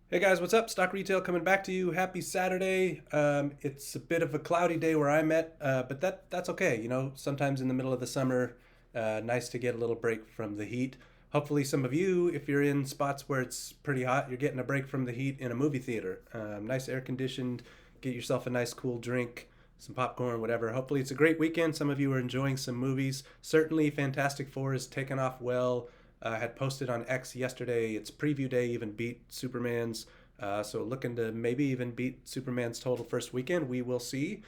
Hey guys, what's up? Stock Retail coming back to you. Happy Saturday. It's a bit of a cloudy day where I'm at, but that's okay. You know, sometimes in the middle of the summer, nice to get a little break from the heat. Hopefully, some of you, if you're in spots where it's pretty hot, you're getting a break from the heat in a movie theater. Nice air conditioned. Get yourself a nice cool drink, some popcorn, whatever. Hopefully, it's a great weekend. Some of you are enjoying some movies. Certainly, Fantastic Four is taken off well. Had posted on X yesterday. Its preview day even beat Superman's. So looking to maybe even beat Superman's total first weekend. We will see.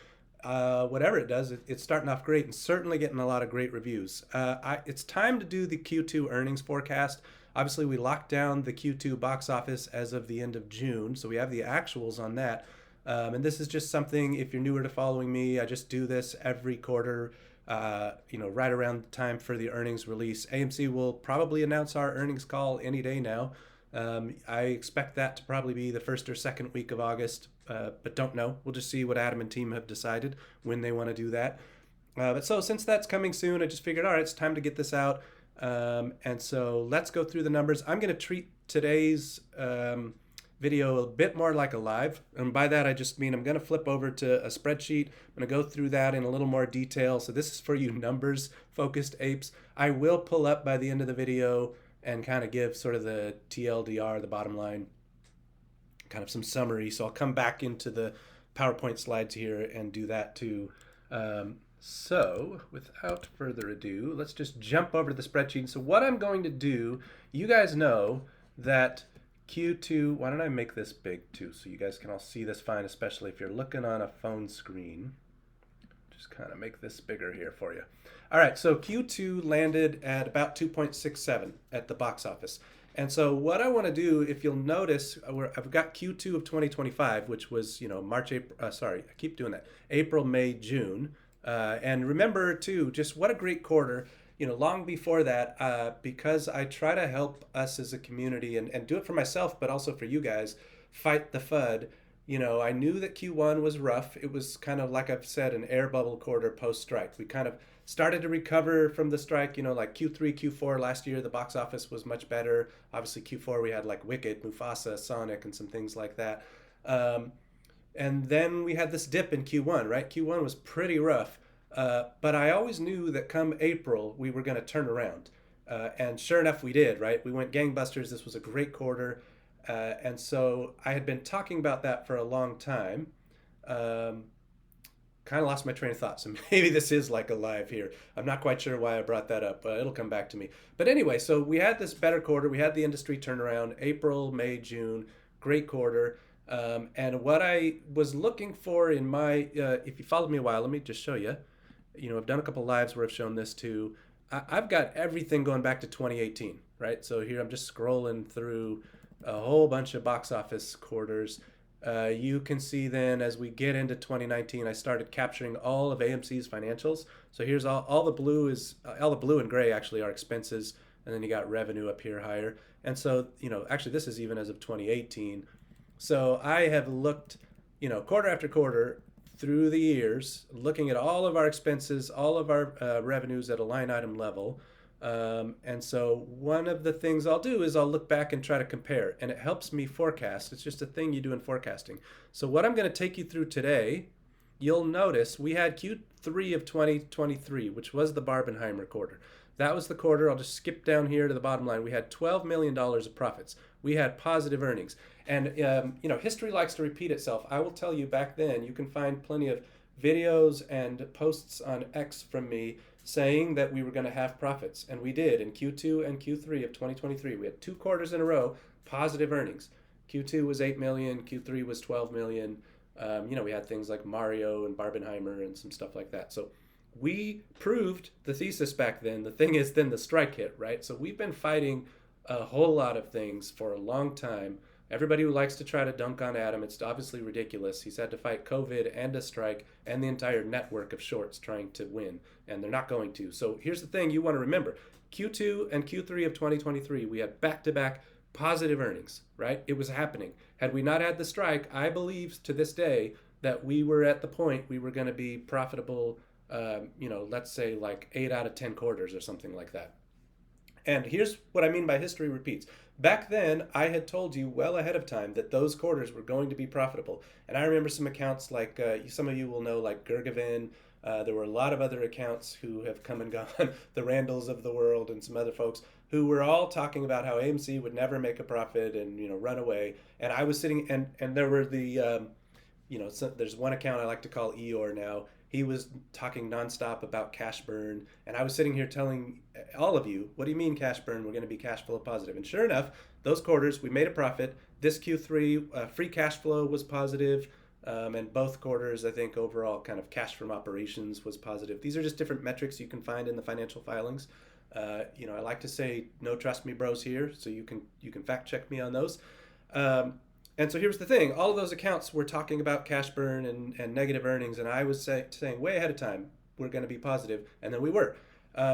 Whatever it does, it's starting off great and certainly getting a lot of great reviews. It's time to do the Q2 earnings forecast. Obviously, we locked down the Q2 box office as of the end of June, so we have the actuals on that. And this is just something, if you're newer to following me, I just do this every quarter, right around the time for the earnings release. AMC will probably announce our earnings call any day now. I expect that to probably be the first or second week of August, but don't know. We'll just see what Adam and team have decided when they want to do that. But so since that's coming soon, I just figured, all right, it's time to get this out. And so let's go through the numbers. I'm going to treat today's video a bit more like a live. And by that, I just mean I'm going to flip over to a spreadsheet. I'm going to go through that in a little more detail. So this is for you numbers focused apes. I will pull up by the end of the video and kind of give sort of the TLDR, the bottom line, kind of some summary. So I'll come back into the PowerPoint slides here and do that too. So without further ado, let's just jump over to the spreadsheet. So what I'm going to do, you guys know that Q2, why don't I make this big too so you guys can all see this fine, especially if you're looking on a phone screen. Just kind of make this bigger here for you. All right, so Q2 landed at about 2.67 at the box office. And so what I want to do, if you'll notice, I've got Q2 of 2025, which was, March, April, sorry, I keep doing that, April, May, June. And remember, too, just what a great quarter. Long before that, because I try to help us as a community and do it for myself, but also for you guys, fight the FUD. I knew that Q1 was rough. It was kind of, like I've said, an air bubble quarter post-strike. We kind of started to recover from the strike, like Q3, Q4 last year, the box office was much better. Obviously, Q4, we had like Wicked, Mufasa, Sonic, and some things like that. And then we had this dip in Q1, right? Q1 was pretty rough. But I always knew that come April, we were going to turn around. And sure enough, we did, right? We went gangbusters. This was a great quarter. And so I had been talking about that for a long time. Kind of lost my train of thought. So maybe this is like a live here. I'm not quite sure why I brought that up, but it'll come back to me. But anyway, so we had this better quarter. We had the industry turnaround April, May, June. Great quarter. And what I was looking for in my, if you followed me a while, let me just show you. I've done a couple lives where I've shown this too. I've got everything going back to 2018, right? So here I'm just scrolling through a whole bunch of box office quarters. You can see then as we get into 2019, I started capturing all of AMC's financials. So here's all the blue is all the blue and gray actually are expenses, and then you got revenue up here higher. And so actually this is even as of 2018. So I have looked, quarter after quarter through the years, looking at all of our expenses, all of our revenues at a line item level. And so one of the things I'll do is I'll look back and try to compare, and it helps me forecast. It's just a thing you do in forecasting. So what I'm going to take you through today, you'll notice we had Q3 of 2023, which was the Barbenheimer quarter. That was the quarter. I'll just skip down here to the bottom line. We had $12 million of profits. We had positive earnings. And, history likes to repeat itself. I will tell you back then, you can find plenty of videos and posts on X from me saying that we were going to have profits. And we did in Q2 and Q3 of 2023. We had 2 quarters in a row, positive earnings. Q2 was 8 million, Q3 was 12 million. We had things like Mario and Barbenheimer and some stuff like that. So we proved the thesis back then. The thing is, then the strike hit, right? So we've been fighting a whole lot of things for a long time. Everybody who likes to try to dunk on Adam, it's obviously ridiculous. He's had to fight COVID and a strike and the entire network of shorts trying to win, and they're not going to. So here's the thing you want to remember. Q2 and Q3 of 2023, we had back-to-back positive earnings, right? It was happening. Had we not had the strike, I believe to this day that we were at the point we were going to be profitable, let's say like 8 out of 10 quarters or something like that. And here's what I mean by history repeats. Back then, I had told you well ahead of time that those quarters were going to be profitable. And I remember some accounts like some of you will know, like Gergevin. There were a lot of other accounts who have come and gone, the Randalls of the world, and some other folks who were all talking about how AMC would never make a profit and run away. And I was sitting, and there were the so there's one account I like to call Eeyore now. He was talking nonstop about cash burn, and I was sitting here telling all of you, "What do you mean cash burn? We're going to be cash flow positive." And sure enough, those quarters we made a profit. This Q3 free cash flow was positive, and both quarters I think overall kind of cash from operations was positive. These are just different metrics you can find in the financial filings. I like to say no trust me bros here, so you can fact check me on those. And so here's the thing: all of those accounts were talking about cash burn and negative earnings, and I was saying way ahead of time we're going to be positive, and then we were.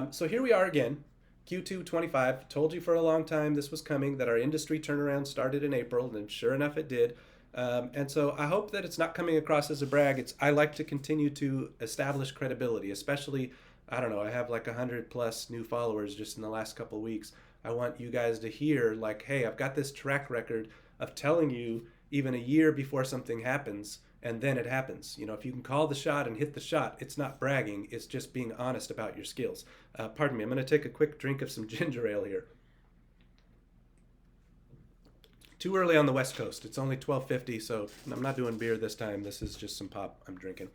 So here we are again, Q2 25. Told you for a long time this was coming, that our industry turnaround started in April, and sure enough it did. And so I hope that it's not coming across as a brag. I like to continue to establish credibility, especially, I don't know, I have like 100 plus new followers just in the last couple of weeks. I want you guys to hear like, hey, I've got this track record of telling you even a year before something happens, and then it happens. If you can call the shot and hit the shot, it's not bragging, it's just being honest about your skills. Pardon me, I'm going to take a quick drink of some ginger ale here. Too early on the West Coast. It's only 12:50, so I'm not doing beer this time. This is just some pop I'm drinking.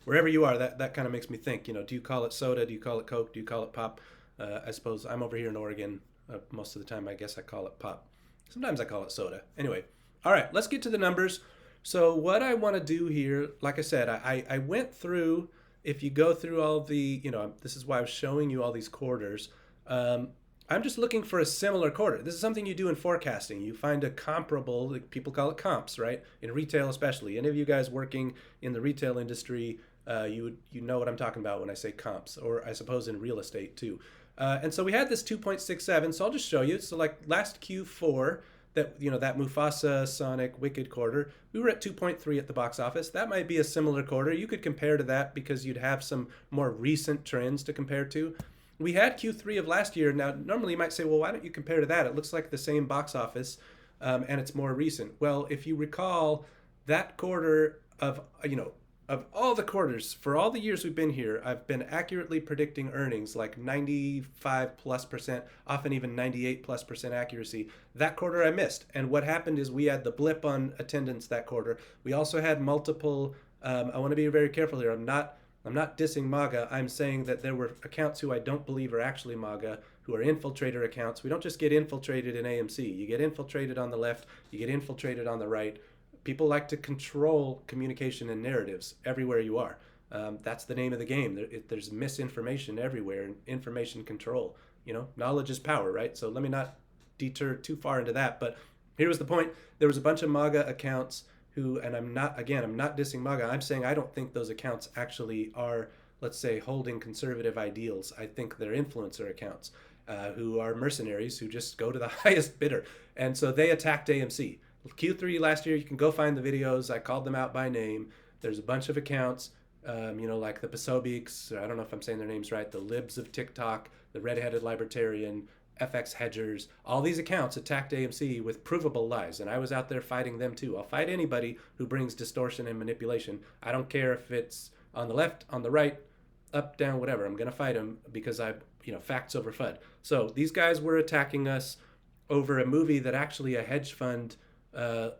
Wherever you are, that kind of makes me think, do you call it soda? Do you call it Coke? Do you call it pop? I suppose I'm over here in Oregon. Most of the time, I guess I call it pop. Sometimes I call it soda. Anyway, all right, let's get to the numbers. So what I want to do here, like I said, I went through, if you go through all the, this is why I was showing you all these quarters. I'm just looking for a similar quarter. This is something you do in forecasting. You find a comparable, like people call it comps, right? In retail especially. Any of you guys working in the retail industry, you know what I'm talking about when I say comps, or I suppose in real estate too. And so we had this 2.67, so I'll just show you. So like last Q4, that Mufasa, Sonic, Wicked quarter, we were at 2.3 at the box office. That might be a similar quarter. You could compare to that because you'd have some more recent trends to compare to. We had Q3 of last year. Now, normally you might say, well, why don't you compare to that? It looks like the same box office, and it's more recent. Well, if you recall, that quarter of all the quarters, for all the years we've been here, I've been accurately predicting earnings, like 95+%, often even 98+% accuracy. That quarter I missed. And what happened is we had the blip on attendance that quarter. We also had multiple, I want to be very careful here. I'm not dissing MAGA. I'm saying that there were accounts who I don't believe are actually MAGA, who are infiltrator accounts. We don't just get infiltrated in AMC. You get infiltrated on the left, you get infiltrated on the right. People like to control communication and narratives everywhere you are. That's the name of the game. There's misinformation everywhere, and information control. Knowledge is power, right? So let me not deter too far into that. But here was the point. There was a bunch of MAGA accounts who, and I'm not dissing MAGA. I'm saying I don't think those accounts actually are, let's say, holding conservative ideals. I think they're influencer accounts who are mercenaries who just go to the highest bidder. And so they attacked AMC. Q3 last year, you can go find the videos. I called them out by name. There's a bunch of accounts, like the Pasobics, I don't know if I'm saying their names right, the Libs of TikTok, the Redheaded Libertarian, FX Hedgers. All these accounts attacked AMC with provable lies, and I was out there fighting them too. I'll fight anybody who brings distortion and manipulation. I don't care if it's on the left, on the right, up, down, whatever. I'm going to fight them because facts over FUD. So these guys were attacking us over a movie that actually a hedge fund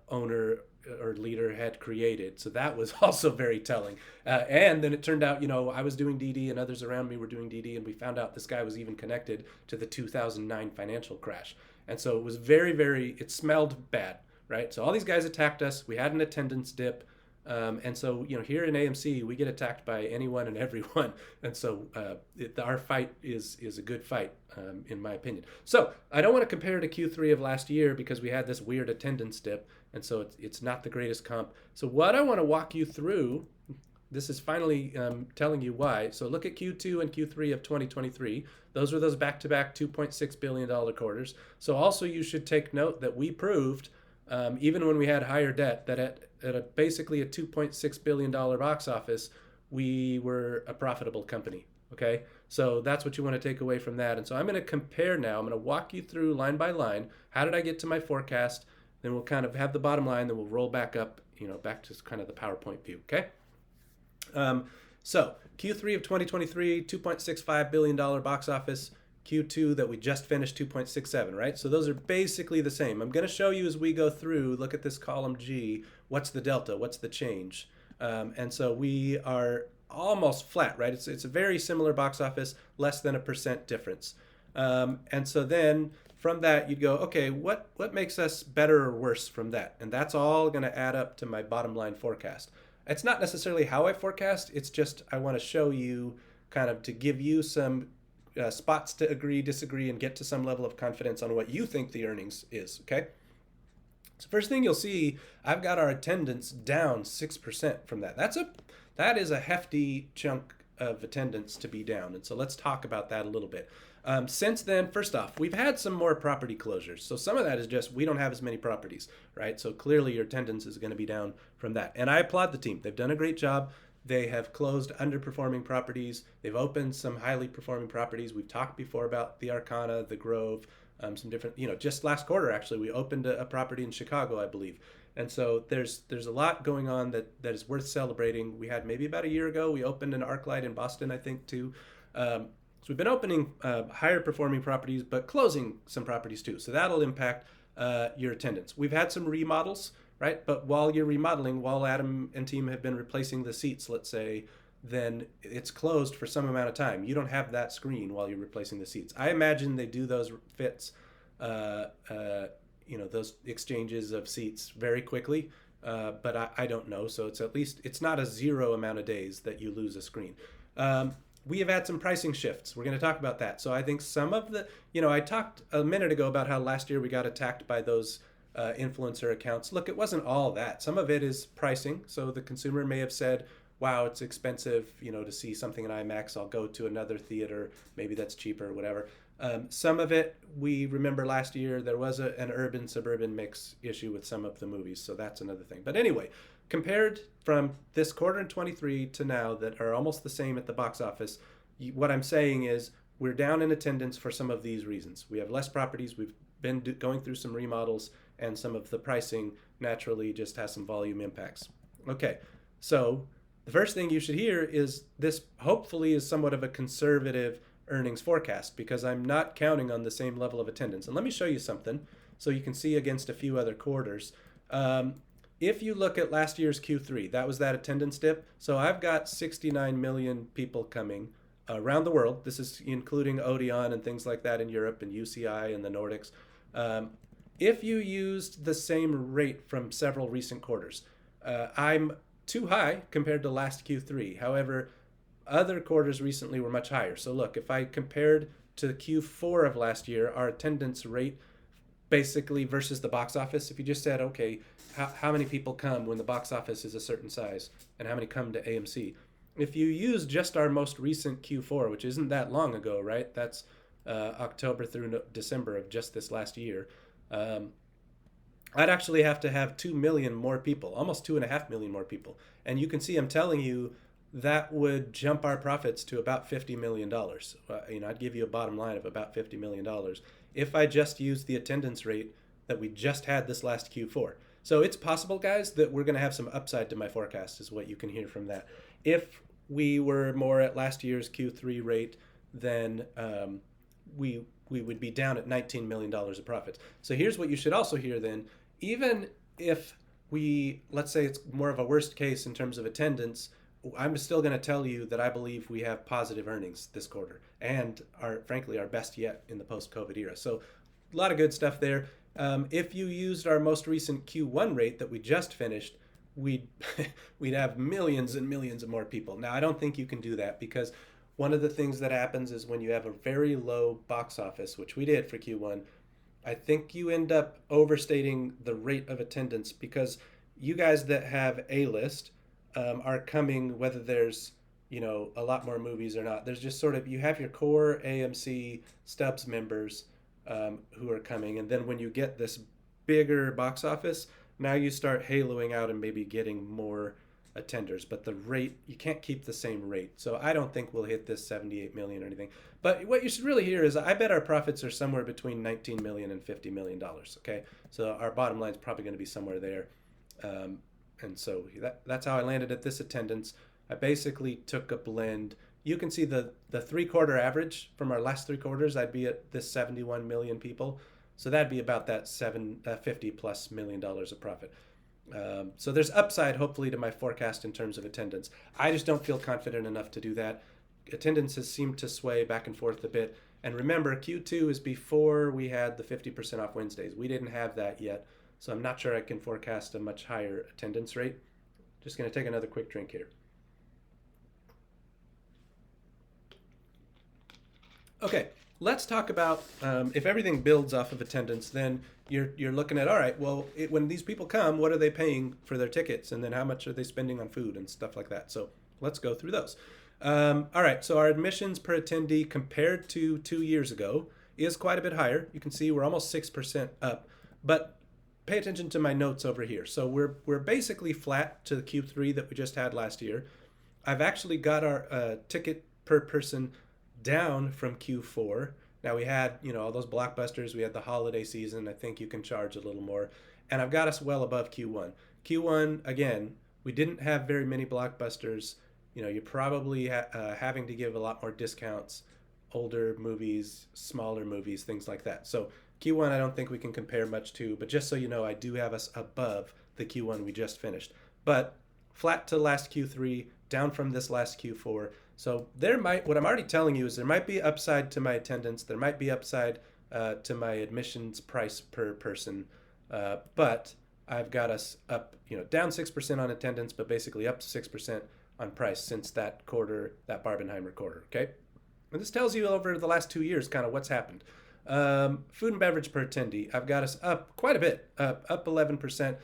owner or leader had created. So that was also very telling. And then it turned out, I was doing DD and others around me were doing DD, and we found out this guy was even connected to the 2009 financial crash. And so it was very, very, it smelled bad, right? So all these guys attacked us. We had an attendance dip. And so, here in AMC, we get attacked by anyone and everyone. And so our fight is a good fight, in my opinion. So I don't want to compare to Q3 of last year because we had this weird attendance dip. And so it's not the greatest comp. So what I want to walk you through, this is finally telling you why. So look at Q2 and Q3 of 2023. Those were those back-to-back $2.6 billion quarters. So also you should take note that we proved, even when we had higher debt, that at basically a $2.6 billion box office, we were a profitable company, okay? So that's what you want to take away from that. And so I'm going to compare now. I'm going to walk you through line by line. How did I get to my forecast? Then we'll kind of have the bottom line. Then we'll roll back up, back to kind of the PowerPoint view. Okay. Um, so Q3 of 2023, $2.65 billion box office. Q2 that we just finished, 2.67, right? So those are basically the same. I'm going to show you as we go through, look at this column G, what's the delta, what's the change? And so we are almost flat, right? It's a very similar box office, less than 1% difference. And so then from that, you'd go, okay, what makes us better or worse from that? And that's all going to add up to my bottom line forecast. It's not necessarily how I forecast, it's just I want to show you kind of to give you some spots to agree, disagree, and get to some level of confidence on what you think the earnings is, okay? So first thing you'll see, I've got our attendance down 6% from that. That is a hefty chunk of attendance to be down, and so let's talk about that a little bit. Since then, first off, we've had some more property closures. So some of that is just we don't have as many properties, right? So clearly your attendance is going to be down from that. And I applaud the team. They've done a great job. They have closed underperforming properties. They've opened some highly performing properties. We've talked before about the Arcana, the Grove, some different, just last quarter, actually, we opened a property in Chicago, I believe. And so there's a lot going on that is worth celebrating. We had maybe about a year ago, we opened an ArcLight in Boston, I think, too. So we've been opening higher performing properties, but closing some properties too. So that'll impact your attendance. We've had some remodels, right? But while you're remodeling, while Adam and team have been replacing the seats, let's say, then it's closed for some amount of time. You don't have that screen while you're replacing the seats. I imagine they do those fits, those exchanges of seats very quickly, but I don't know. So it's not a zero amount of days that you lose a screen. We have had some pricing shifts. We're going to talk about that. So I think some of the, I talked a minute ago about how last year we got attacked by those influencer accounts. Look, it wasn't all that. Some of it is pricing. So the consumer may have said, wow, it's expensive, to see something in IMAX. I'll go to another theater. Maybe that's cheaper or whatever. Some of it, we remember last year, there was an urban-suburban mix issue with some of the movies. So that's another thing. But anyway, compared from this quarter in 23 to now that are almost the same at the box office, what I'm saying is we're down in attendance for some of these reasons. We have less properties. We've been going through some remodels, and some of the pricing naturally just has some volume impacts. Okay, so the first thing you should hear is this hopefully is somewhat of a conservative earnings forecast because I'm not counting on the same level of attendance. And let me show you something so you can see against a few other quarters. If you look at last year's Q3, that was that attendance dip. So I've got 69 million people coming around the world. This is including Odeon and things like that in Europe and UCI and the Nordics. If you used the same rate from several recent quarters, I'm too high compared to last Q3. However, other quarters recently were much higher. So look, if I compared to Q4 of last year, our attendance rate basically versus the box office, if you just said, okay, how many people come when the box office is a certain size and how many come to AMC? If you use just our most recent Q4, which isn't that long ago, right? That's October through December of just this last year. I'd actually have to have 2 million more people, almost 2.5 million more people. And you can see I'm telling you that would jump our profits to about $50 million. I'd give you a bottom line of about $50 million if I just used the attendance rate that we just had this last Q4. So it's possible, guys, that we're going to have some upside to my forecast is what you can hear from that. If we were more at last year's Q3 rate, then we would be down at $19 million of profits. So here's what you should also hear then. Even if let's say it's more of a worst case in terms of attendance, I'm still going to tell you that I believe we have positive earnings this quarter and frankly our best yet in the post-COVID era. So a lot of good stuff there. If you used our most recent Q1 rate that we just finished, we'd have millions and millions of more people. Now, I don't think you can do that because one of the things that happens is when you have a very low box office, which we did for Q1, I think you end up overstating the rate of attendance because you guys that have A-list are coming whether there's a lot more movies or not. There's just sort of, you have your core AMC Stubs members who are coming, and then when you get this bigger box office, now you start haloing out and maybe getting more attenders, but the rate, you can't keep the same rate. So I don't think we'll hit this 78 million or anything. But what you should really hear is I bet our profits are somewhere between 19 million and $50 million. Okay, so our bottom line is probably going to be somewhere there. And so that's how I landed at this attendance. I basically took a blend. You can see the 3-quarter average from our last 3 quarters. I'd be at this 71 million people. So that'd be about that $50+ million of profit. So there's upside, hopefully, to my forecast in terms of attendance. I just don't feel confident enough to do that. Attendance has seemed to sway back and forth a bit. And remember, Q2 is before we had the 50% off Wednesdays. We didn't have that yet. So I'm not sure I can forecast a much higher attendance rate. Just going to take another quick drink here. Okay, let's talk about if everything builds off of attendance, then you're looking at, all right, well, when these people come, what are they paying for their tickets? And then how much are they spending on food and stuff like that? So let's go through those. All right, so our admissions per attendee compared to 2 years ago is quite a bit higher. You can see we're almost 6% up, but pay attention to my notes over here. So we're basically flat to the Q3 that we just had last year. I've actually got our ticket per person down from Q4. Now we had, all those blockbusters. We had the holiday season. I think you can charge a little more. And I've got us well above Q1. Q1, again, we didn't have very many blockbusters. You're probably having to give a lot more discounts, older movies, smaller movies, things like that. So Q1, I don't think we can compare much to, but just so you know, I do have us above the Q1 we just finished. But flat to last Q3, down from this last Q4. So what I'm already telling you is there might be upside to my attendance. There might be upside to my admissions price per person. But I've got us up, down 6% on attendance, but basically up 6% on price since that quarter, that Barbenheimer quarter, okay? And this tells you over the last 2 years kind of what's happened. Food and beverage per attendee, I've got us up quite a bit, up 11%.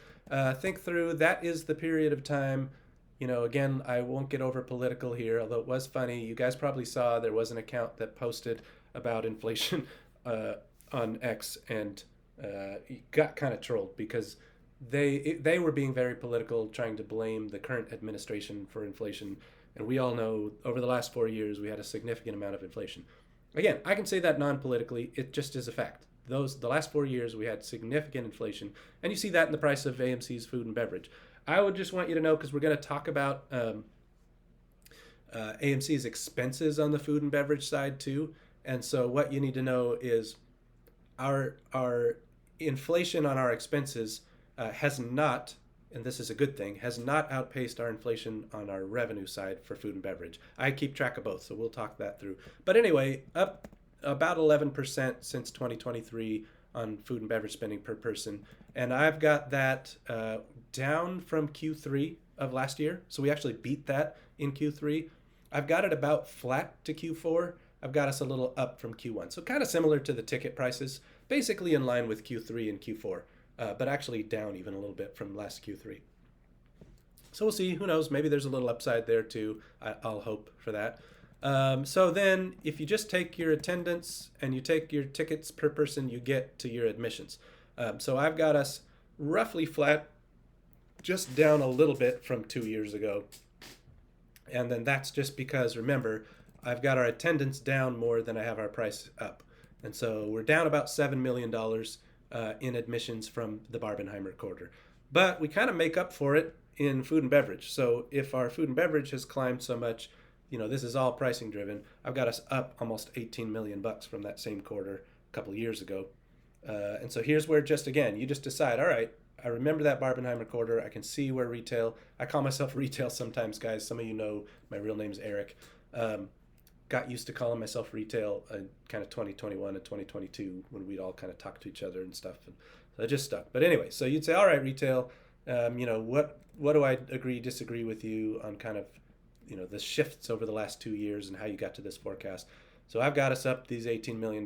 Think through, that is the period of time, again, I won't get over political here, although it was funny. You guys probably saw there was an account that posted about inflation on X, and got kind of trolled because they were being very political, trying to blame the current administration for inflation. And we all know over the last 4 years, we had a significant amount of inflation. Again, I can say that non-politically, it just is a fact. The last 4 years, we had significant inflation. And you see that in the price of AMC's food and beverage. I would just want you to know, because we're going to talk about AMC's expenses on the food and beverage side too. And so what you need to know is our inflation on our expenses has not, and this is a good thing, has not outpaced our inflation on our revenue side for food and beverage. I keep track of both, so we'll talk that through. But anyway, up about 11% since 2023 on food and beverage spending per person. And I've got that down from Q3 of last year. So we actually beat that in Q3. I've got it about flat to Q4. I've got us a little up from Q1. So kind of similar to the ticket prices, basically in line with Q3 and Q4, but actually down even a little bit from last Q3. So we'll see. Who knows? Maybe there's a little upside there too. I'll hope for that. So then if you just take your attendance and you take your tickets per person, you get to your admissions. So I've got us roughly flat, just down a little bit from 2 years ago. And then that's just because, remember, I've got our attendance down more than I have our price up. And so we're down about $7 million in admissions from the Barbenheimer quarter. But we kind of make up for it in food and beverage. So if our food and beverage has climbed so much, this is all pricing driven. I've got us up almost $18 million from that same quarter a couple of years ago. And so here's where just, again, you just decide, all right, I remember that Barbenheimer quarter. I can see where retail, I call myself retail sometimes, guys. Some of you know my real name's Eric. Got used to calling myself retail in kind of 2021 and 2022 when we'd all kind of talk to each other and stuff. And so it just stuck. But anyway, so you'd say, all right, retail, what do I agree, disagree with you on kind of, the shifts over the last 2 years and how you got to this forecast. So I've got us up these $18 million.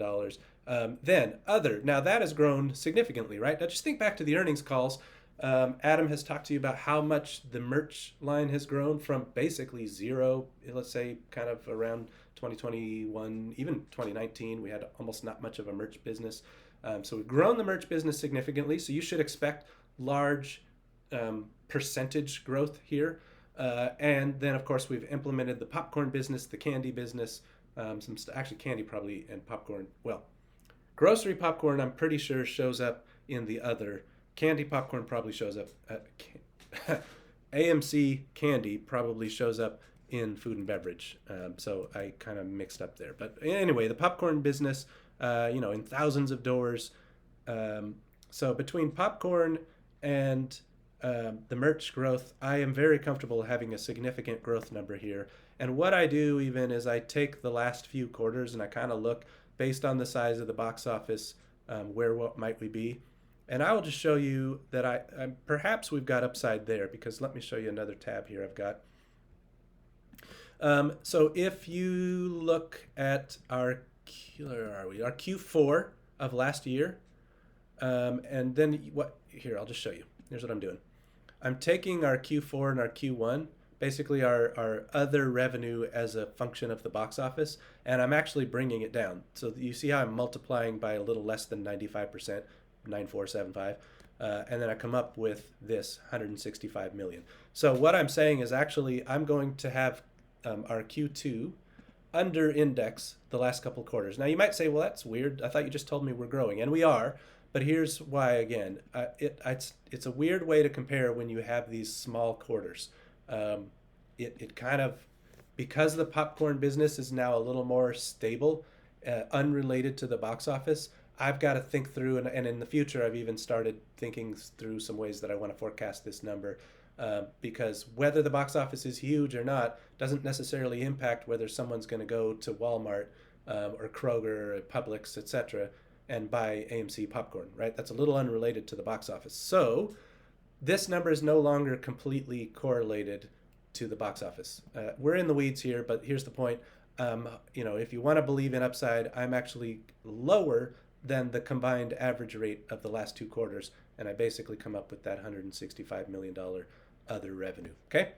Then other, now that has grown significantly, right? Now just think back to the earnings calls. Adam has talked to you about how much the merch line has grown from basically zero, let's say kind of around 2021, even 2019, we had almost not much of a merch business. So we've grown the merch business significantly. So you should expect large percentage growth here. And then, of course, we've implemented the popcorn business, the candy business, actually candy probably and popcorn. Well, grocery popcorn, I'm pretty sure shows up in the other. Candy popcorn probably shows up. AMC candy probably shows up in food and beverage. So I kind of mixed up there. But anyway, the popcorn business, in thousands of doors. So between popcorn and the merch growth, I am very comfortable having a significant growth number here. And what I do even is I take the last few quarters and I kind of look based on the size of the box office, where what might we be. And I will just show you that perhaps we've got upside there, because let me show you another tab here I've got. So if you look at our Q4 of last year, and then I'll just show you. Here's what I'm doing. I'm taking our Q4 and our Q1, basically our other revenue as a function of the box office, and I'm actually bringing it down. So you see how I'm multiplying by a little less than 95%, 9475, and then I come up with this 165 million. So what I'm saying is actually I'm going to have our Q2 under index the last couple quarters. Now you might say, well, that's weird. I thought you just told me we're growing, and we are. But here's why again. It's a weird way to compare when you have these small quarters. It kind of, because the popcorn business is now a little more stable, unrelated to the box office, I've got to think through, and in the future I've even started thinking through some ways that I want to forecast this number. Because whether the box office is huge or not doesn't necessarily impact whether someone's going to go to Walmart or Kroger or Publix, etc., and buy AMC popcorn, right? That's a little unrelated to the box office. So this number is no longer completely correlated to the box office. We're in the weeds here, but here's the point. If you want to believe in upside, I'm actually lower than the combined average rate of the last two quarters, and I basically come up with that $165 million other revenue, okay?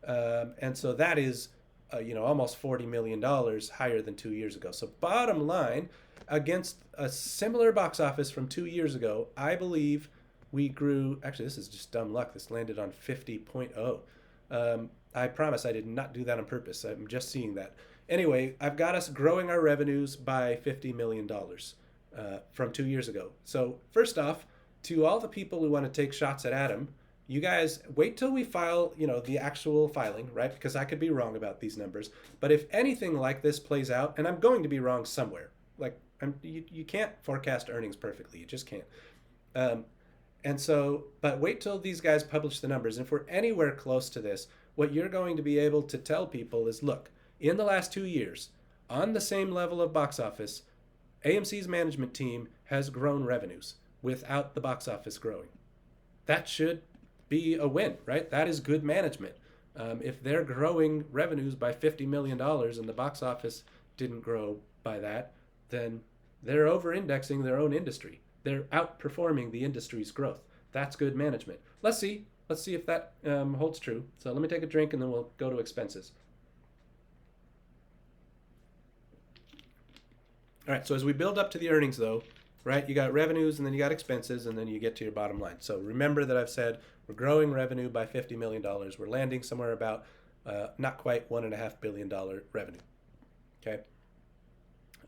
And so that is, almost $40 million higher than 2 years ago. So bottom line, against a similar box office from 2 years ago, I believe we grew. Actually, this is just dumb luck. This landed on 50.0. I promise I did not do that on purpose. I'm just seeing that. Anyway, I've got us growing our revenues by $50 million from 2 years ago. So first off, to all the people who want to take shots at Adam, you guys wait till we file, the actual filing, right? Because I could be wrong about these numbers. But if anything like this plays out, and I'm going to be wrong somewhere, you can't forecast earnings perfectly. You just can't. But wait till these guys publish the numbers. And if we're anywhere close to this, what you're going to be able to tell people is, look, in the last 2 years, on the same level of box office, AMC's management team has grown revenues without the box office growing. That should be a win, right? That is good management. If they're growing revenues by $50 million and the box office didn't grow by that, then they're over-indexing their own industry. They're outperforming the industry's growth. That's good management. Let's see if that holds true. So let me take a drink and then we'll go to expenses. All right, so as we build up to the earnings though, right, you got revenues and then you got expenses and then you get to your bottom line. So remember that I've said we're growing revenue by $50 million. We're landing somewhere about not quite $1.5 billion revenue, okay?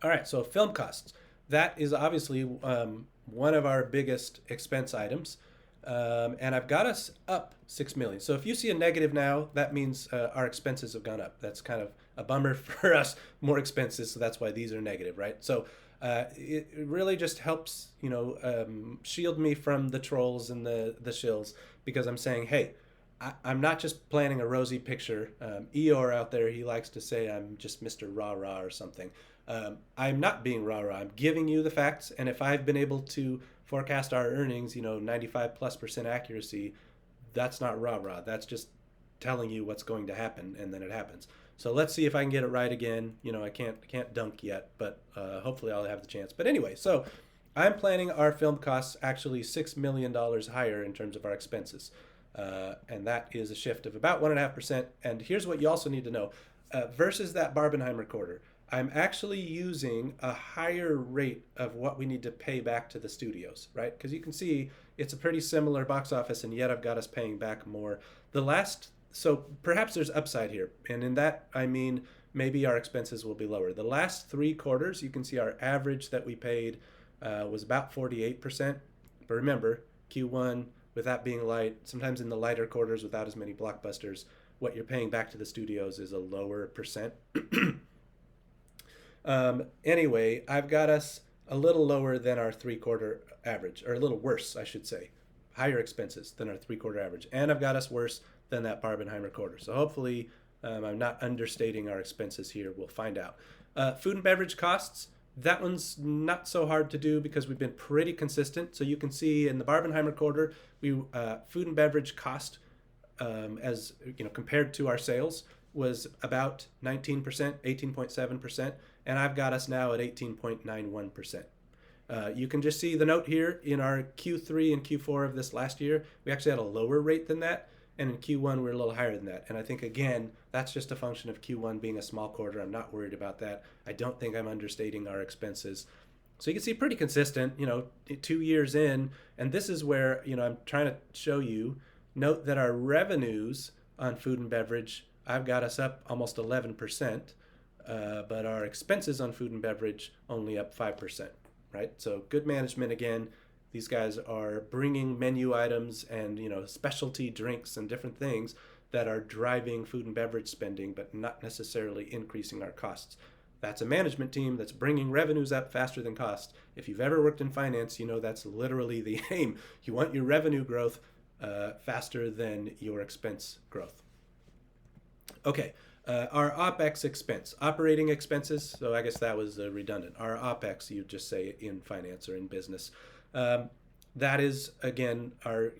All right, so film costs. That is obviously one of our biggest expense items. And I've got us up $6 million. So if you see a negative now, that means our expenses have gone up. That's kind of a bummer for us, more expenses, so that's why these are negative, right? So it really just helps, shield me from the trolls and the shills, because I'm saying, hey, I'm not just planning a rosy picture. Eeyore out there, he likes to say I'm just Mr. Rah-Rah or something. I'm not being rah-rah. I'm giving you the facts, and if I've been able to forecast our earnings, 95+% accuracy, that's not rah-rah. That's just telling you what's going to happen, and then it happens. So let's see if I can get it right again. I can't dunk yet, but hopefully I'll have the chance. But anyway, so I'm planning our film costs actually $6 million higher in terms of our expenses. And that is a shift of about 1.5%. And here's what you also need to know. Versus that Barbenheimer quarter, I'm actually using a higher rate of what we need to pay back to the studios, right? Because you can see it's a pretty similar box office, and yet I've got us paying back more. The last So perhaps there's upside here. And in that, I mean, maybe our expenses will be lower. The last 3 quarters, you can see our average that we paid was about 48%. But remember, Q1, with that being light, sometimes in the lighter quarters without as many blockbusters, what you're paying back to the studios is a lower percent. Anyway, I've got us a little lower than our 3 quarter average, or a little worse, I should say. Higher expenses than our 3 quarter average. And I've got us worse than that Barbenheimer quarter. So hopefully I'm not understating our expenses here. We'll find out. Food and beverage costs. That one's not so hard to do because we've been pretty consistent. So you can see in the Barbenheimer quarter, we food and beverage cost as compared to our sales was about 19%, 18.7%, and I've got us now at 18.91%. You can just see the note here in our Q3 and Q4 of this last year, we actually had a lower rate than that. And in Q1, we're a little higher than that. And I think, again, that's just a function of Q1 being a small quarter. I'm not worried about that. I don't think I'm understating our expenses. So you can see pretty consistent, 2 years in. And this is where, I'm trying to show you, note that our revenues on food and beverage, I've got us up almost 11%, but our expenses on food and beverage only up 5%, right? So good management again. These guys are bringing menu items and specialty drinks and different things that are driving food and beverage spending, but not necessarily increasing our costs. That's a management team that's bringing revenues up faster than costs. If you've ever worked in finance, that's literally the aim. You want your revenue growth faster than your expense growth. Okay, our OPEX expense, operating expenses. So I guess that was redundant. Our OPEX, you just say in finance or in business. That is, again, our,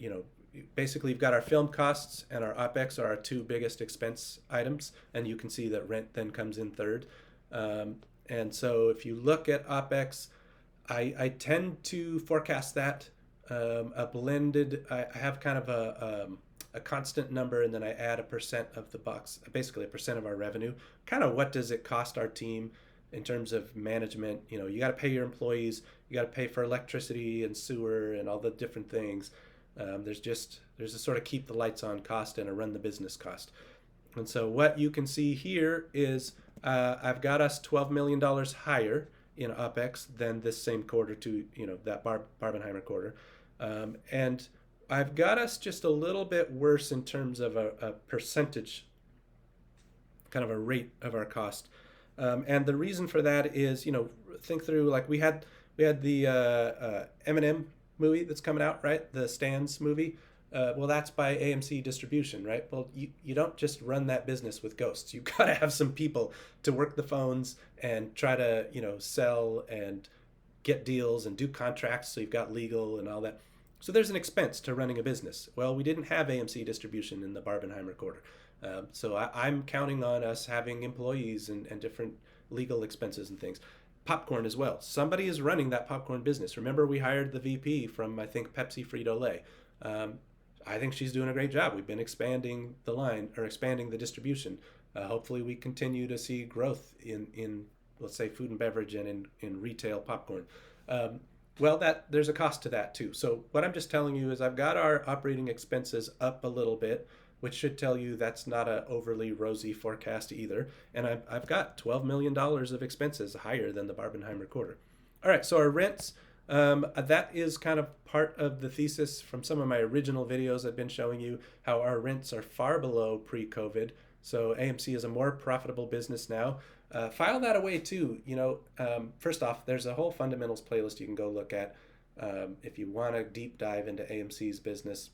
basically you've got our film costs and our OPEX are our 2 biggest expense items. And you can see that rent then comes in third. And so if you look at OPEX, I tend to forecast that a blended, I have kind of a constant number, and then I add a percent of the box, basically a percent of our revenue. Kind of what does it cost our team in terms of management? You got to pay your employees, you got to pay for electricity and sewer and all the different things. There's a sort of keep the lights on cost and a run the business cost. And so what you can see here is I've got us $12 million higher in OPEX than this same quarter to, that Barbenheimer quarter. And I've got us just a little bit worse in terms of a percentage, kind of a rate of our cost. And the reason for that is, think through, like we had the M&M movie that's coming out, right? The Stans movie. Well, that's by AMC Distribution, right? Well, you don't just run that business with ghosts. You've got to have some people to work the phones and try to, sell and get deals and do contracts. So you've got legal and all that. So there's an expense to running a business. Well, we didn't have AMC Distribution in the Barbenheimer quarter. So I'm counting on us having employees and different legal expenses and things. Popcorn as well. Somebody is running that popcorn business. Remember, we hired the VP from, I think, Pepsi Frito-Lay. I think she's doing a great job. We've been expanding the line, or expanding the distribution. Hopefully we continue to see growth in let's say, food and beverage and in retail popcorn. Well, there's a cost to that too. So what I'm just telling you is I've got our operating expenses up a little bit, which should tell you that's not an overly rosy forecast either. And I've got $12 million of expenses higher than the Barbenheimer quarter. All right, so our rents, that is kind of part of the thesis from some of my original videos. I've been showing you how our rents are far below pre-COVID. So AMC is a more profitable business now. File that away too. First off, there's a whole fundamentals playlist you can go look at if you want to deep dive into AMC's business.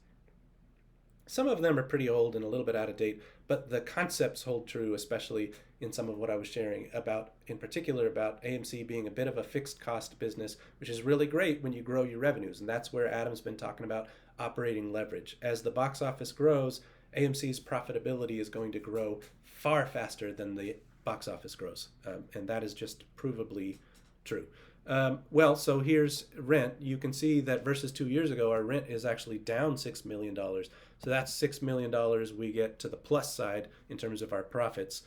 Some of them are pretty old and a little bit out of date, but the concepts hold true, especially in some of what I was sharing about, in particular, about AMC being a bit of a fixed cost business, which is really great when you grow your revenues. And that's where Adam's been talking about operating leverage. As the box office grows, AMC's profitability is going to grow far faster than the box office grows. And that is just provably true. Well, so here's rent. You can see that versus 2 years ago, our rent is actually down $6 million. So that's $6 million we get to the plus side in terms of our profits.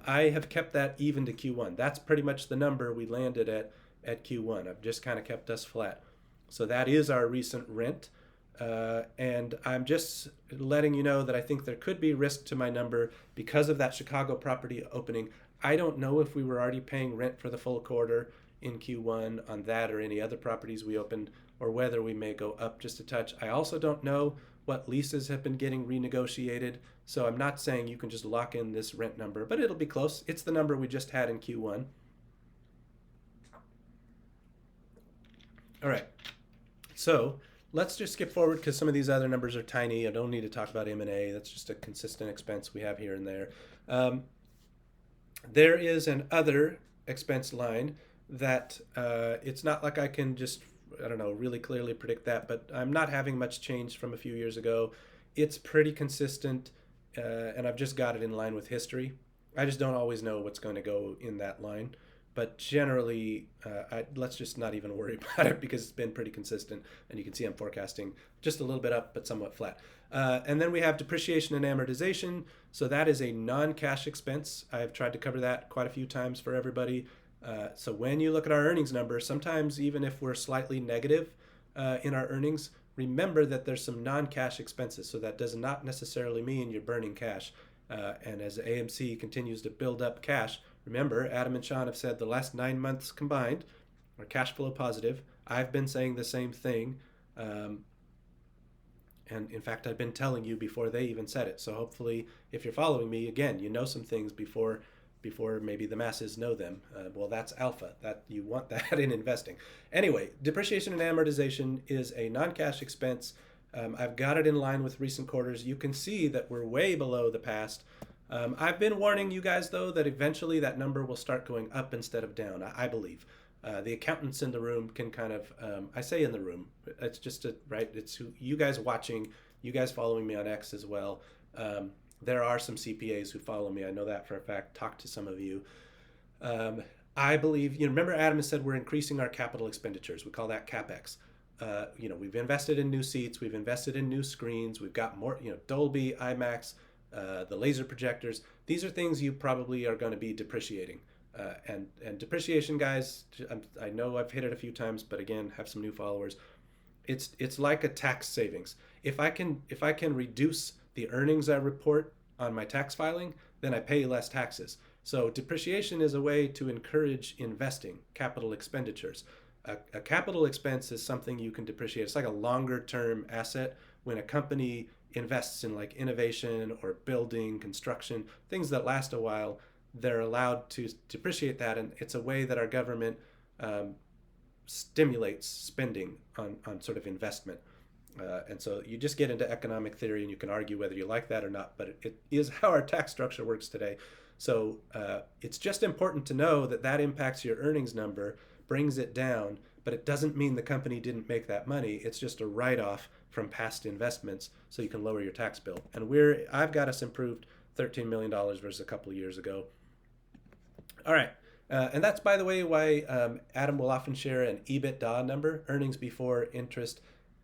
I have kept that even to Q1. That's pretty much the number we landed at Q1. I've just kind of kept us flat. So that is our recent rent. And I'm just letting you know that I think there could be risk to my number because of that Chicago property opening. I don't know if we were already paying rent for the full quarter in Q1 on that or any other properties we opened, or whether we may go up just a touch. I also don't know what leases have been getting renegotiated, so I'm not saying you can just lock in this rent number, but it'll be close. It's the number we just had in Q1. All right, so let's just skip forward because some of these other numbers are tiny. I don't need to talk about M&A. That's just a consistent expense we have here and there. There is an other expense line that it's not like I can just, I don't know, really clearly predict that, but I'm not having much change from a few years ago. It's pretty consistent, and I've just got it in line with history. I just don't always know what's going to go in that line. But generally, let's just not even worry about it because it's been pretty consistent. And you can see I'm forecasting just a little bit up, but somewhat flat. And then we have depreciation and amortization. So that is a non-cash expense. I've tried to cover that quite a few times for everybody. So when you look at our earnings numbers, sometimes even if we're slightly negative in our earnings, remember that there's some non-cash expenses. So that does not necessarily mean you're burning cash. And as AMC continues to build up cash, remember, Adam and Sean have said the last 9 months combined are cash flow positive. I've been saying the same thing. And in fact, I've been telling you before they even said it. So hopefully, if you're following me, again, you know some things before maybe the masses know them. Well, that's alpha. That you want that in investing. Anyway, depreciation and amortization is a non-cash expense. I've got it in line with recent quarters. You can see that we're way below the past. I've been warning you guys, though, that eventually that number will start going up instead of down, I believe. The accountants in the room can kind of, I say in the room, it's just, right, it's who, you guys watching, you guys following me on X as well. There are some CPAs who follow me. I know that for a fact. Talk to some of you. I believe, remember Adam has said we're increasing our capital expenditures. We call that CapEx. We've invested in new seats. We've invested in new screens. We've got more, Dolby, IMAX, the laser projectors. These are things you probably are going to be depreciating. And depreciation, guys, I know I've hit it a few times, but again, have some new followers. It's like a tax savings. If I can reduce the earnings I report on my tax filing, then I pay less taxes. So depreciation is a way to encourage investing, capital expenditures. A capital expense is something you can depreciate. It's like a longer term asset. When a company invests in like innovation or building, construction, things that last a while, they're allowed to depreciate that. And it's a way that our government stimulates spending on sort of investment. And so you just get into economic theory and you can argue whether you like that or not, but it is how our tax structure works today. So it's just important to know that impacts your earnings number, brings it down, but it doesn't mean the company didn't make that money. It's just a write-off from past investments so you can lower your tax bill. And I've got us improved $13 million versus a couple of years ago. All right. And that's, by the way, why Adam will often share an EBITDA number, earnings before interest,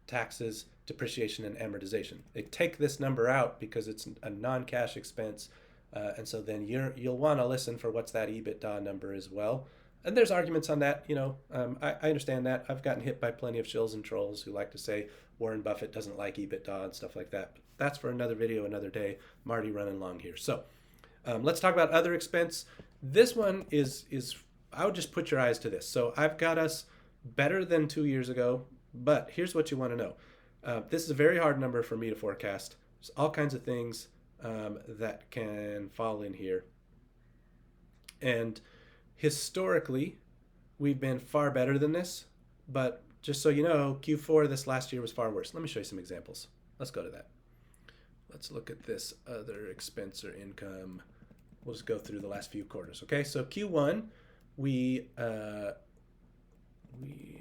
taxes, depreciation, and amortization. They take this number out because it's a non-cash expense. And so then you'll want to listen for what's that EBITDA number as well. And there's arguments on that. I understand that. I've gotten hit by plenty of shills and trolls who like to say Warren Buffett doesn't like EBITDA and stuff like that. But that's for another video, another day. I'm already running long here. So let's talk about other expense. This one is I would just put your eyes to this. So I've got us better than 2 years ago, but here's what you want to know. This is a very hard number for me to forecast. There's all kinds of things that can fall in here. And historically, we've been far better than this, but just so you know, Q4 this last year was far worse. Let me show you some examples. Let's go to that. Let's look at this other expense or income. We'll just go through the last few quarters. Okay, so Q1,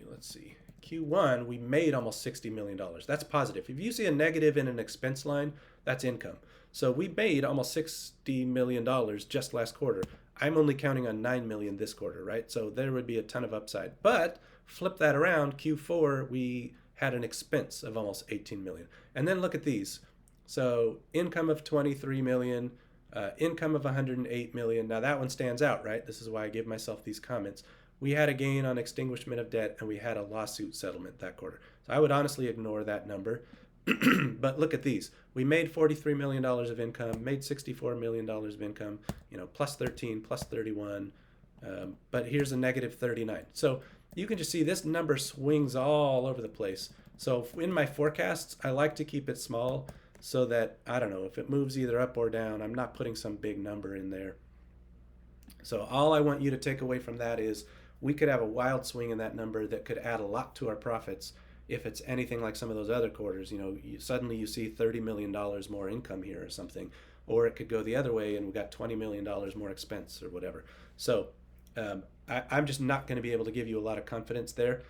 let's see. Q1, we made almost $60 million. That's positive. If you see a negative in an expense line, that's income. So we made almost $60 million just last quarter. I'm only counting on $9 million this quarter, right? So there would be a ton of upside. But flip that around, Q4, we had an expense of almost $18 million. And then look at these. So income of $23 million, income of $108 million. Now that one stands out, right? This is why I give myself these comments. we had a gain on extinguishment of debt, and we had a lawsuit settlement that quarter. So I would honestly ignore that number. But look at these. We made $43 million of income, made $64 million of income, plus 13, plus 31. But here's a negative 39. So you can just see this number swings all over the place. So in my forecasts, I like to keep it small so that, I don't know, if it moves either up or down, I'm not putting some big number in there. So all I want you to take away from that is we could have a wild swing in that number that could add a lot to our profits if it's anything like some of those other quarters. Suddenly you see $30 million more income here or something, or it could go the other way and we got $20 million more expense or whatever. So I'm just not going to be able to give you a lot of confidence there.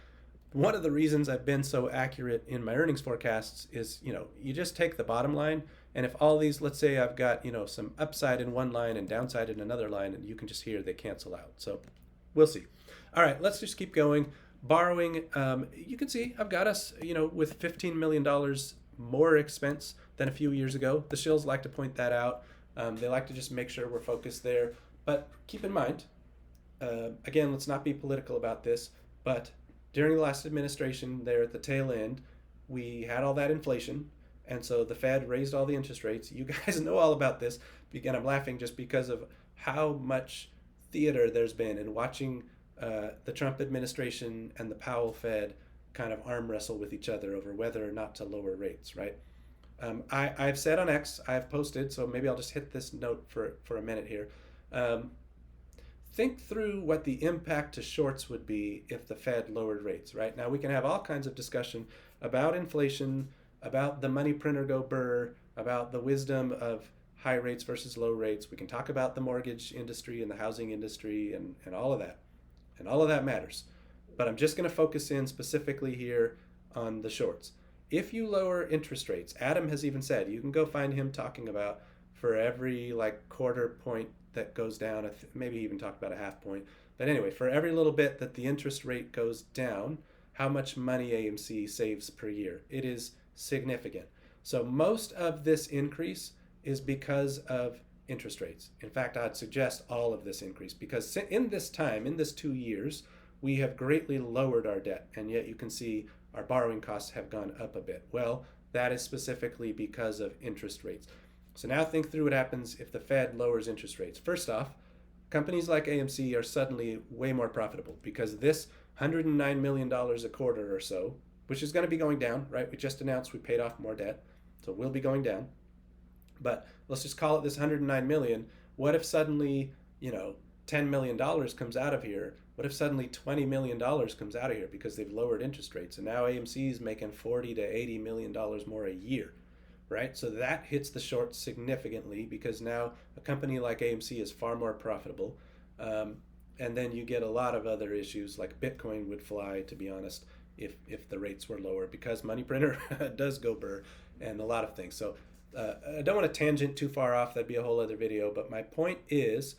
One of the reasons I've been so accurate in my earnings forecasts is, you just take the bottom line, and if all these, let's say I've got, some upside in one line and downside in another line, and you can just hear they cancel out. So we'll see. All right, let's just keep going. Borrowing, you can see I've got us, with $15 million more expense than a few years ago. The shills like to point that out. They like to just make sure we're focused there. But keep in mind, again, let's not be political about this, but during the last administration there at the tail end, we had all that inflation, and so the Fed raised all the interest rates. You guys know all about this. Again, I'm laughing just because of how much theater there's been in watching the Trump administration and the Powell Fed kind of arm wrestle with each other over whether or not to lower rates, right? I've said on X, I've posted, so maybe I'll just hit this note for a minute here. Think through what the impact to shorts would be if the Fed lowered rates, right? Now we can have all kinds of discussion about inflation, about the money printer go burr, about the wisdom of high rates versus low rates. We can talk about the mortgage industry and the housing industry and all of that. And all of that matters. But I'm just going to focus in specifically here on the shorts. If you lower interest rates, Adam has even said, you can go find him talking about for every quarter point that goes down, maybe even talk about a half point. But anyway, for every little bit that the interest rate goes down, how much money AMC saves per year. It is significant. So most of this increase is because of interest rates. In fact, I'd suggest all of this increase because in this time, in this 2 years, we have greatly lowered our debt, and yet you can see our borrowing costs have gone up a bit. Well, that is specifically because of interest rates. So now think through what happens if the Fed lowers interest rates. First off, companies like AMC are suddenly way more profitable because this $109 million a quarter or so, which is going to be going down, right? We just announced we paid off more debt, so we'll be going down. But let's just call it this $109 million. What if suddenly, $10 million comes out of here? What if suddenly $20 million comes out of here because they've lowered interest rates? And now AMC is making $40 to $80 million more a year, right? So that hits the shorts significantly because now a company like AMC is far more profitable. And then you get a lot of other issues like Bitcoin would fly, to be honest, if the rates were lower because money printer does go burr and a lot of things. So I don't want to tangent too far off. That'd be a whole other video. But my point is,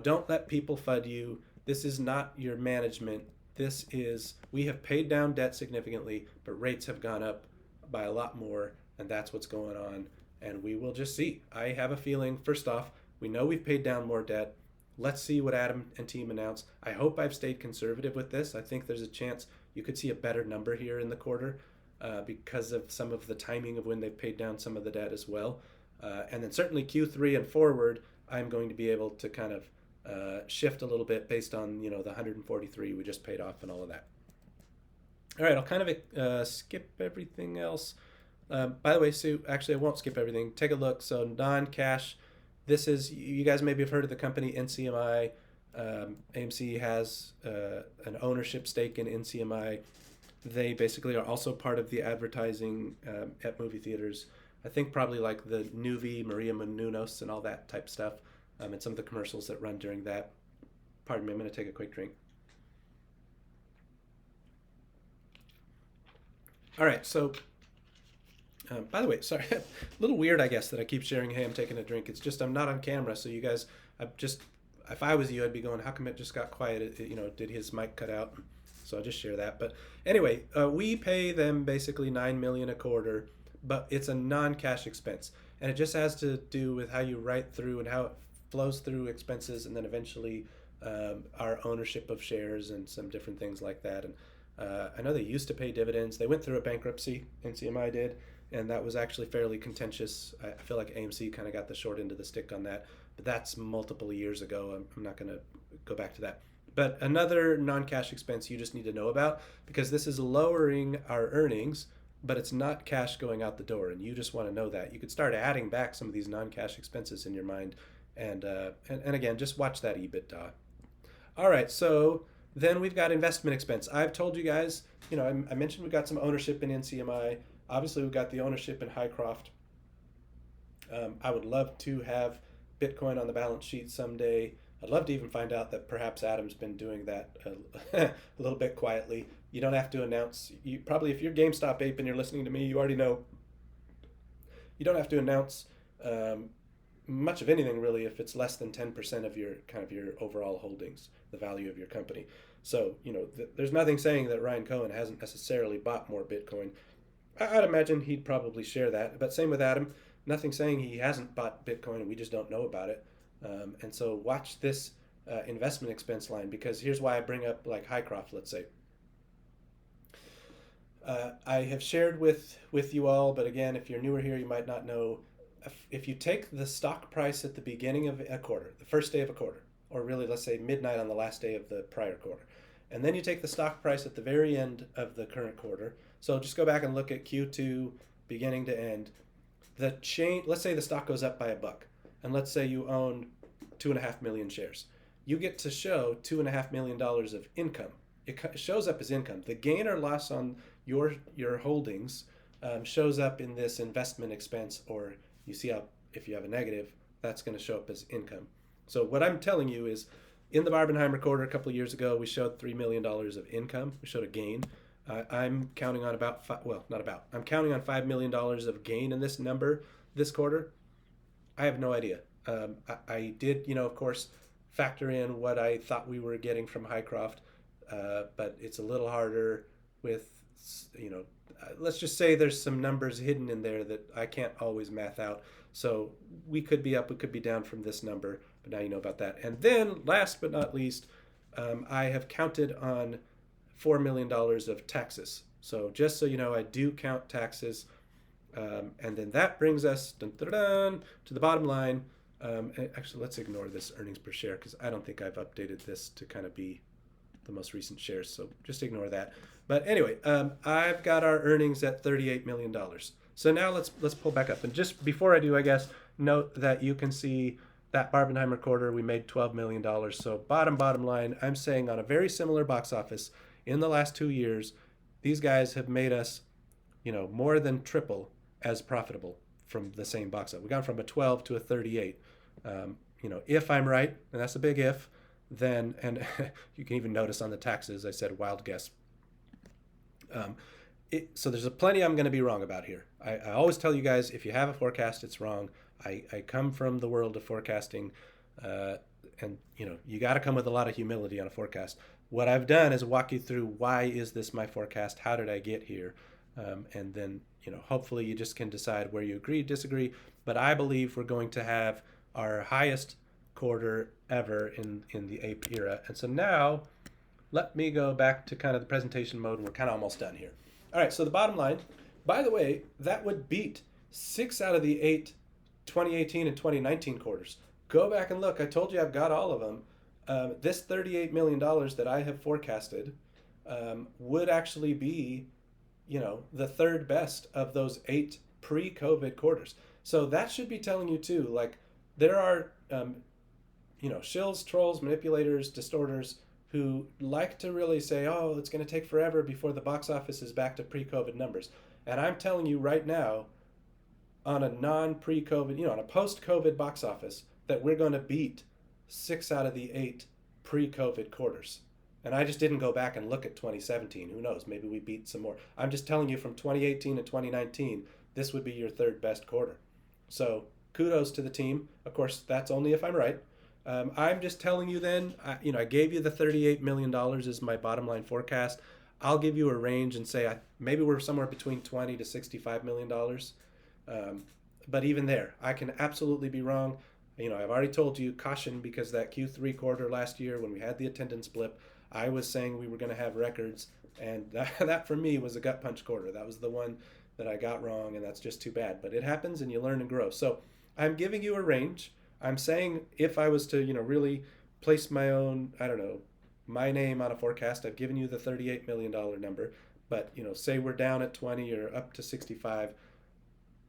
don't let people FUD you. This is not your management. This is, we have paid down debt significantly, but rates have gone up by a lot more, and that's what's going on. And we will just see. I have a feeling, first off, we know we've paid down more debt. Let's see what Adam and team announce. I hope I've stayed conservative with this. I think there's a chance you could see a better number here in the quarter because of some of the timing of when they've paid down some of the debt as well. And then certainly Q3 and forward, I'm going to be able to kind of shift a little bit based on, the 143 we just paid off and all of that. All right, I'll kind of skip everything else. By the way, Sue, actually I won't skip everything. Take a look. So non-cash, this is, you guys maybe have heard of the company NCMI. AMC has an ownership stake in NCMI. They basically are also part of the advertising at movie theaters. I think probably like the Nuvi, Maria Menounos, and all that type stuff, and some of the commercials that run during that. Pardon me, I'm going to take a quick drink. All right, so by the way, sorry, a little weird, I guess, that I keep sharing, hey, I'm taking a drink. It's just I'm not on camera, so you guys, if I was you, I'd be going, how come it just got quiet? Did his mic cut out? So I'll just share that. But anyway, we pay them basically $9 million a quarter, but it's a non-cash expense, and it just has to do with how you write through and how it flows through expenses, and then eventually our ownership of shares and some different things like that. And I know they used to pay dividends. They went through a bankruptcy, NCMI did, and that was actually fairly contentious. I feel like AMC kind of got the short end of the stick on that, but that's multiple years ago. I'm not going to go back to that. But another non-cash expense you just need to know about, because this is lowering our earnings, but it's not cash going out the door, and you just want to know that. You could start adding back some of these non-cash expenses in your mind, and again, just watch that EBITDA. All right, so then we've got investment expense. I've told you guys, I mentioned we got some ownership in NCMI. Obviously, we've got the ownership in Highcroft. I would love to have Bitcoin on the balance sheet someday. I'd love to even find out that perhaps Adam's been doing that a little bit quietly. You don't have to announce. You probably, if you're GameStop ape and you're listening to me, you already know. You don't have to announce much of anything really if it's less than 10% of your overall holdings, the value of your company. So there's nothing saying that Ryan Cohen hasn't necessarily bought more Bitcoin. I'd imagine he'd probably share that. But same with Adam. Nothing saying he hasn't bought Bitcoin and we just don't know about it. And so watch this investment expense line, because here's why I bring up like Highcroft, let's say. I have shared with you all, but again, if you're newer here, you might not know. If you take the stock price at the beginning of a quarter, the first day of a quarter, or really let's say midnight on the last day of the prior quarter, and then you take the stock price at the very end of the current quarter, so just go back and look at Q2 beginning to end, let's say the stock goes up by $1, and let's say you own 2.5 million shares. You get to show $2.5 million of income. It shows up as income. The gain or loss on your holdings shows up in this investment expense, or you see how if you have a negative, that's going to show up as income. So what I'm telling you is, in the Barbenheimer quarter a couple of years ago, we showed $3 million of income. We showed a gain. I'm counting on I'm counting on $5 million of gain in this number this quarter. I have no idea. I did, of course, factor in what I thought we were getting from Highcroft, but it's a little harder with, let's just say there's some numbers hidden in there that I can't always math out. So we could be up, we could be down from this number, but now you know about that. And then last but not least, I have counted on $4 million of taxes. So just so you know, I do count taxes. And then that brings us to the bottom line. Actually, let's ignore this earnings per share, because I don't think I've updated this to kind of be the most recent shares. So just ignore that. But anyway, I've got our earnings at $38 million. So now let's pull back up. And just before I do, I guess, note that you can see that Barbenheimer quarter, we made $12 million. So bottom line, I'm saying on a very similar box office in the last 2 years, these guys have made us, more than triple as profitable from the same box office. We've gone from a 12 to a 38. If I'm right, and that's a big if, then, and you can even notice on the taxes, I said wild guess. So there's plenty I'm going to be wrong about here. I always tell you guys, if you have a forecast, it's wrong. I come from the world of forecasting, and you got to come with a lot of humility on a forecast. What I've done is walk you through, why is this my forecast? How did I get here? And then, hopefully you just can decide where you agree, disagree. But I believe we're going to have our highest quarter ever in the ape era. And so now let me go back to kind of the presentation mode, and we're kind of almost done here. All right, so the bottom line, by the way, that would beat 6 out of the 8 2018 and 2019 quarters. Go back and look. I told you I've got all of them. This $38 million that I have forecasted would actually be, the third best of those 8 pre-COVID quarters. So that should be telling you too, like, there are, shills, trolls, manipulators, distorters who like to really say, oh, it's going to take forever before the box office is back to pre-COVID numbers. And I'm telling you right now, on a non-pre-COVID, on a post-COVID box office, that we're going to beat 6 out of the 8 pre-COVID quarters. And I just didn't go back and look at 2017. Who knows? Maybe we beat some more. I'm just telling you, from 2018 to 2019, this would be your third best quarter. So kudos to the team. Of course, that's only if I'm right. I'm just telling you then, I gave you the $38 million as my bottom line forecast. I'll give you a range and say maybe we're somewhere between $20 to $65 million. But even there, I can absolutely be wrong. I've already told you, caution, because that Q3 quarter last year when we had the attendance blip, I was saying we were going to have records, and that for me was a gut punch quarter. That was the one that I got wrong, and that's just too bad. But it happens, and you learn and grow. So I'm giving you a range. I'm saying if I was to, really place my own, I don't know, my name on a forecast, I've given you the $38 million number. But say we're down at 20 or up to 65.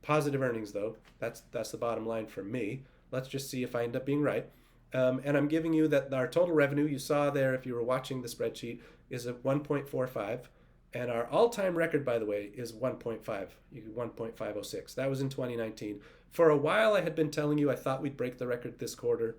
Positive earnings, though. That's the bottom line for me. Let's just see if I end up being right. And I'm giving you that our total revenue, you saw there if you were watching the spreadsheet, is at 1.45. And our all-time record, by the way, is 1.506. That was in 2019. For a while, I had been telling you I thought we'd break the record this quarter.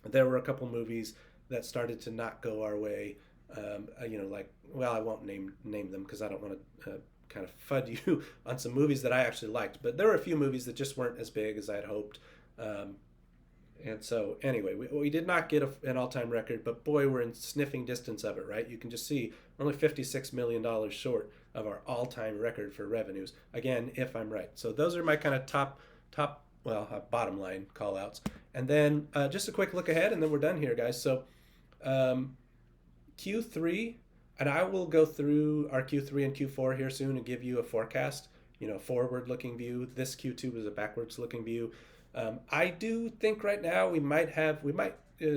There were a couple movies that started to not go our way. Like, well, I won't name them because I don't want to kind of FUD you on some movies that I actually liked. But there were a few movies that just weren't as big as I had hoped. And so, anyway, we did not get an all-time record, but boy, we're in sniffing distance of it, right? You can just see we're only $56 million short of our all-time record for revenues. Again, if I'm right. So those are my kind of bottom line call-outs. And then just a quick look ahead, and then we're done here, guys. So Q3, and I will go through our Q3 and Q4 here soon and give you a forecast, forward-looking view. This Q2 was a backwards-looking view. I do think right now we might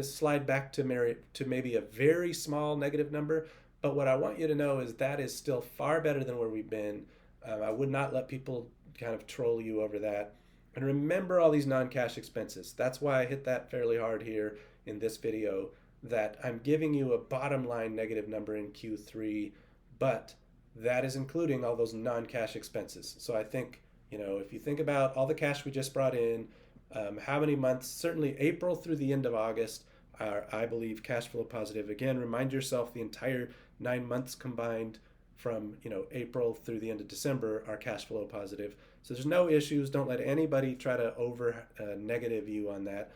slide back to maybe a very small negative number. But what I want you to know is that is still far better than where we've been. I would not let people kind of troll you over that. And remember all these non-cash expenses. That's why I hit that fairly hard here in this video, that I'm giving you a bottom line negative number in Q3, but that is including all those non-cash expenses. So I think, if you think about all the cash we just brought in, how many months, certainly April through the end of August, are, I believe, cash flow positive. Again, remind yourself the entire 9 months combined from April through the end of December are cash flow positive. So there's no issues. Don't let anybody try to over negative you on that.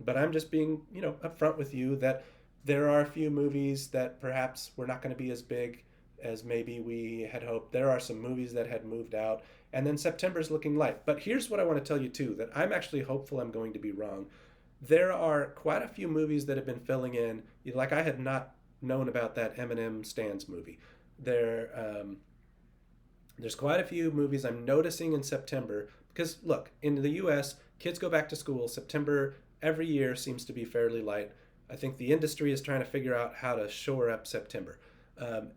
But I'm just being upfront with you that there are a few movies that perhaps were not going to be as big as maybe we had hoped. There are some movies that had moved out. And then September's looking light. But here's what I want to tell you too, that I'm actually hopeful I'm going to be wrong. There are quite a few movies that have been filling in. Like, I had not known about that Eminem Stans movie. There's quite a few movies I'm noticing in September. Because look, in the US, kids go back to school. September every year seems to be fairly light. I think the industry is trying to figure out how to shore up September.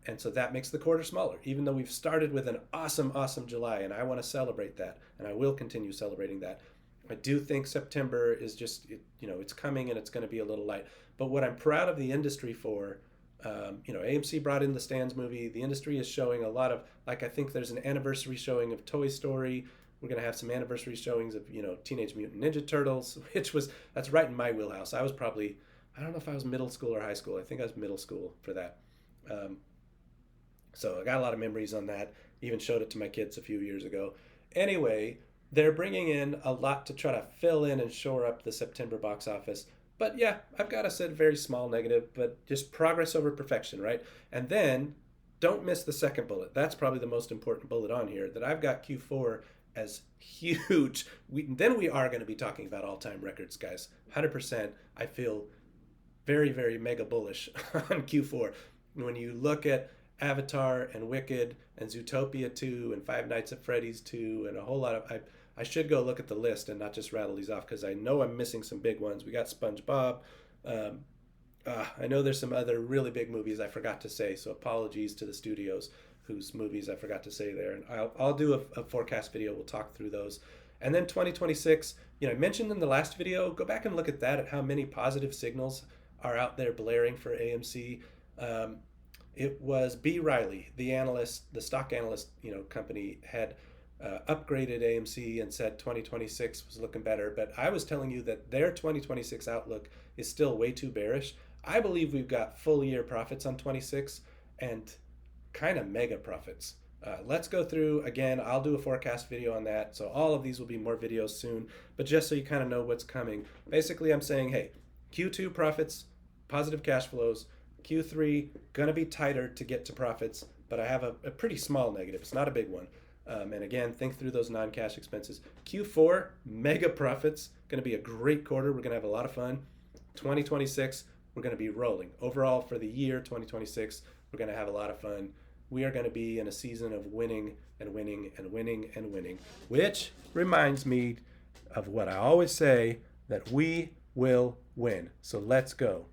And so that makes the quarter smaller, even though we've started with an awesome, awesome July, and I want to celebrate that, and I will continue celebrating that. I do think September is just, it's coming and it's going to be a little light. But what I'm proud of the industry for, AMC brought in the Stans movie. The industry is showing a lot of, I think there's an anniversary showing of Toy Story. We're going to have some anniversary showings of, Teenage Mutant Ninja Turtles, that's right in my wheelhouse. I was probably, I don't know if I was middle school or high school. I think I was middle school for that. So I got a lot of memories on that. Even showed it to my kids a few years ago. Anyway, they're bringing in a lot to try to fill in and shore up the September box office. But yeah, I've got to say very small negative, but just progress over perfection, right? And then don't miss the second bullet. That's probably the most important bullet on here, that I've got Q4 as huge. Then we are going to be talking about all-time records, guys. 100%. I feel very, very mega bullish on Q4. When you look at Avatar and Wicked and Zootopia 2 and Five Nights at Freddy's 2 and a whole lot of... I should go look at the list and not just rattle these off, because I know I'm missing some big ones. We got SpongeBob. I know there's some other really big movies I forgot to say, so apologies to the studios whose movies I forgot to say there. And I'll do a forecast video. We'll talk through those. And then 2026, I mentioned in the last video, go back and look at that, at how many positive signals are out there blaring for AMC. It was B. Riley, the stock analyst, company, had upgraded AMC and said 2026 was looking better. But I was telling you that their 2026 outlook is still way too bearish. I believe we've got full year profits on 26 and kind of mega profits. Let's go through again. I'll do a forecast video on that. So all of these will be more videos soon. But just so you kind of know what's coming, basically I'm saying, hey, Q2 profits, positive cash flows. Q3 gonna be tighter to get to profits, but I have a pretty small negative. It's not a big one. And again, think through those non-cash expenses. Q4, mega profits. Going to be a great quarter. We're going to have a lot of fun. 2026, we're going to be rolling. Overall, for the year 2026, we're going to have a lot of fun. We are going to be in a season of winning and winning and winning and winning, which reminds me of what I always say, that we will win. So let's go.